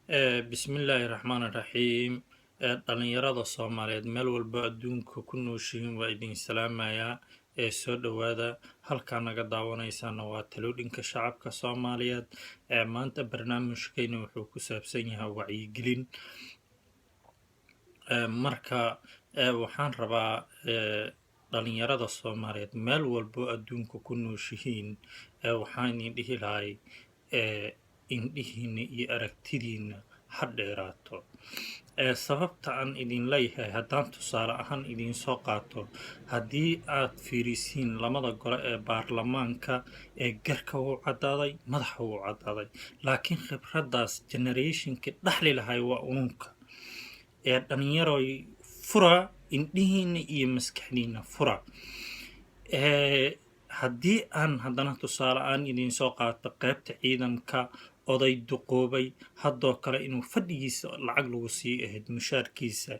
Bismillaahi Raxmaani Raxiim. Dhalinyarada Soomaaliyeed meel walba adduunka ku nooshihiin waa idin salaamayaa. Soo dhowaada halkaa naga daawanaysaana waa Talooyinka shacabka Soomaaliyeed. Maanta barnaamijkeena wuxuu ku saabsan yahay wacyigelin. Marka waxaan rabaa dhalinyarada Soomaaliyeed meel walba adduunka ku nooshihiin waxaan idin dhihi lahay indhihiina iyo aragtidiina ha dheeraato. Sababta aan idin leeyahay haddaan tusaale ahaan idin soo qaato, haddii aad fiirisiin lamada gole ee baarlamaanka garka wuu caddaaday, madaxa wuu caddaaday, laakiin khibraddaas generationka dhaxli lahay waa ununka. Dhalinyaroy fura indhihiina iyo maskaxdiina fura. Haddii aan haddana tusaale aan idin soo qaato qaybta ciidanka oday duqoobay haddoo kale inuu fadhigiisa lacag lagu sii ahayd mushaarkiisa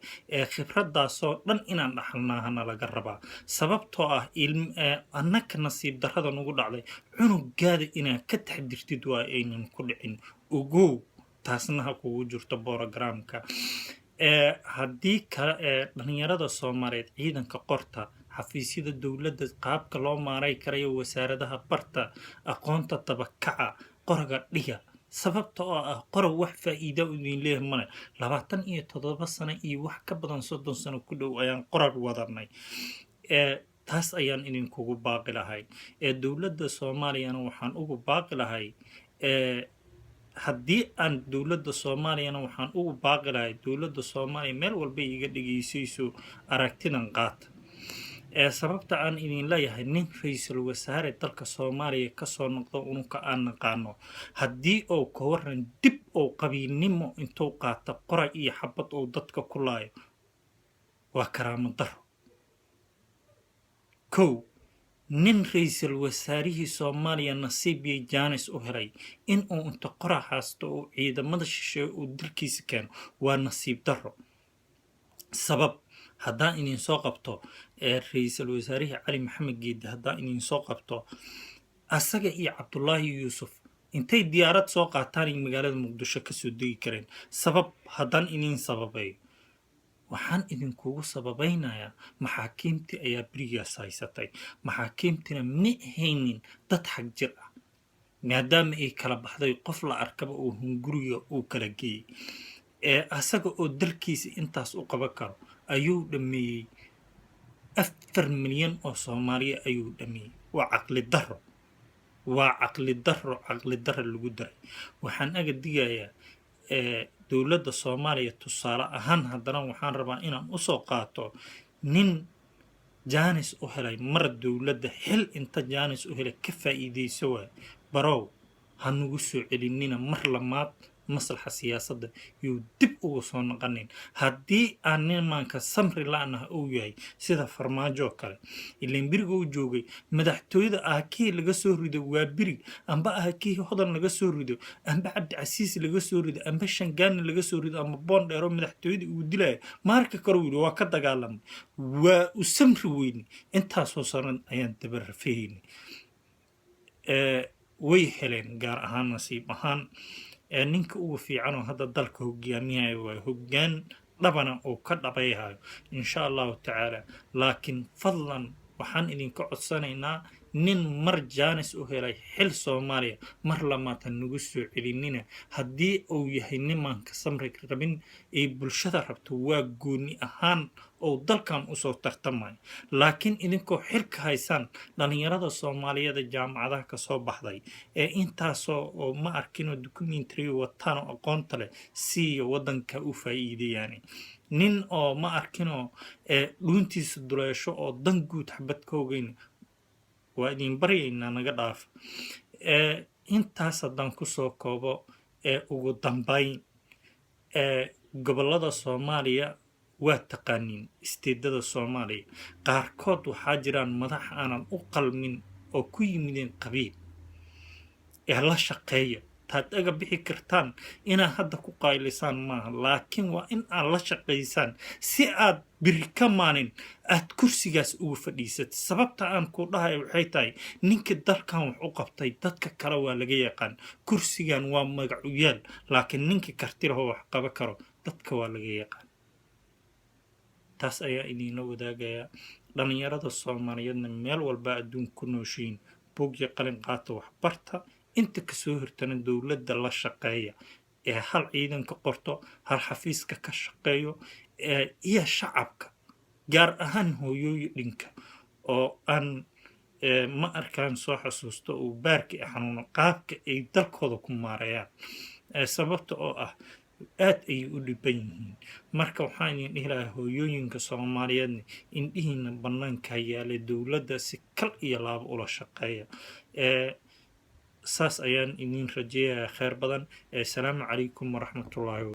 khibraddaasoo dhan inaan dhaxalnaahana laga rabaa. Sababtoo ah annaka nasiib darrada nugu dhacday cunugaada inaad ka taxdirtid waa aynan ku dhicin ogow, taasna ha kugu jirto borogramka. Haddii kale dhalinyarada Soomaaliyeed ciidanka qorta, xafiisyada dowladda qaabka loo maaray karayo, wasaaradaha barta, aqoonta tabakaca, qoraga dhiga. Sababta oo ah qorow wax faa'iido idin leeyahay male. 27 sano iyo wax ka badan 30 sano ku dhow ayaan qorag wadanay. Taas ayaan idinkugu baaqi lahay. Dowladda Soomaaliyana waxaan ugu baaqi lahay haddii aan dowladda Soomaaliyana waxaan ugu baaqi lahay dowladda Soomaaliya meel walba iga dhageysayso aragtidan qaata. Sababta aan idin leeyahay nin ra'iisul wasaare dalka Soomaaliya ka soo noqdo ununka aan naqaano haddii uu ka waran dib oo qabiilnimo intuu qaata qoray iyo xabad uu dadka ku laayo waa karaamo daro. kow nin ra'iisul wasaarihii Soomaaliya nasiib iyo jaanis u helay in uu inta qora haasto uu ciidamada shisheeye uu dalkiisa keeno waa nasiib daro. sabab haddaan idin soo qabto ra'iisul wasaarihii Cali Maxamed Geedi haddaan idin soo qabto asaga iyo Cabdullaahi Yuusuf intay diyaarad soo qaataan in magaalada Muqdisho ka soo degi kareen. Sabab haddaan idin sababayo waxaan idinkugu sababaynayaa maxaakiimtii ayaa berigaas haysatay. maxaakiimtina ma haynin dad xag jir ah maadaama ay kala baxday qof la arkaba oo hunguriga uu kala geeyey. Asaga oo dalkiisa intaas u qaban karo ayuu dhameeyey 4 milyan oo Soomaaliya ayuu dhameeyey. waa caqli darro caqli darro lagu daray. waxaan aga digayaa dowladda Soomaaliya tusaale ahaan haddana waxaan rabaa inaan u soo qaato nin jaanis u helay mar dowladda xil inta jaanis u helay ka faa'iideyso waay barow ha nugu soo celinina mar lamaad maslaxa siyaasadda yuu dib ugu soo noqonin. haddii aan nimanka samri la'naha uu yahay sida farmaajo kale ileen biriga uu joogay madaxtooyada aakii laga soo rido waa birig amba aakii hodan laga soo rido amba cabdicasiis laga soo rido amba shangaani laga soo rido amba boondheero madaxtooyada uu dilaya maarka kale uu yidhi waa ka dagaalamay waa u samri weyni intaasoo sanan ayaan dabarafeeyni. way heleen gaar ahaan nasiib ahaan ninka ugu fiican oo hadda dalka hogaamiyayo waa hoggaan dhabana oo ka dhabayhayo insha allahu tacaala. laakiin fadlan waxaan idinka codsanaynaa nin mar jaanis u helay xil Soomaaliya mar lamaad ha nugu soo celinina. haddii uu yahay nimanka samri rabin ee bulshada rabto waa gooni ahaan oo dalkan usoo tartamayo. laakiin idinkoo xilka haysaan dhalinyarada Soomaaliyeed jaamacadaha ka soo baxday intaasoo oo ma arkinoo documentary wataan oo aqoonta leh si wadanka u faa'iideeyaan. nin oo ma arkinoo dhuuntiisa duleesho oo dan guud xabad ka ogeyn waa idin baryaynaa naga dhaaf. intaas haddaan kusoo koobo ugu dambayn gobollada Soomaaliya waa taqaaniin isteedada Soomaaliya qaarkood waxaa jiraan madax aanan u qalmin oo ku yimideen qabiil la shaqeeya taad aga bixi kartaan inaa hadda ku qaylisaan maaha laakiin waa in aad la shaqaysaan si aad biri ka maalin aad kursigaas ugu fadhiisatay sababta aan ku dhahay waxay tahay ninka dalkan wax u qabtay dadka kale waa laga yaqaan kursigan waa magacuyaal laakiin ninka karti leh oo wax qaba karo dadka waa laga yaqaan taas ayaa idiin wadaagaya dhalinyarada Soomaaliyeedna meel walba adduunka ku nooshiin buugya qalin qaata wax barta inta ka soo hirtana dawladda la shaqeeya ee hal ciidan ka qorto hal xafiiska ka shaqeeyo iyo shacabka gaar ahaan hooyooyinka oo aan ma arkaan soo xasuusto oo baarki xanuun qaabka ay dalkooda ku maareeyaan sababta oo ah aad ay u dhiban yihiin marka waxaan dhihi lahaa hooyooyinka Soomaaliyeed indhihiina banaanka yaala dawladda si kal iyo laab ula shaqeeya saas ayaan idin rajeeyaa khayr badan assalaamu calaykum waraxmatullaahi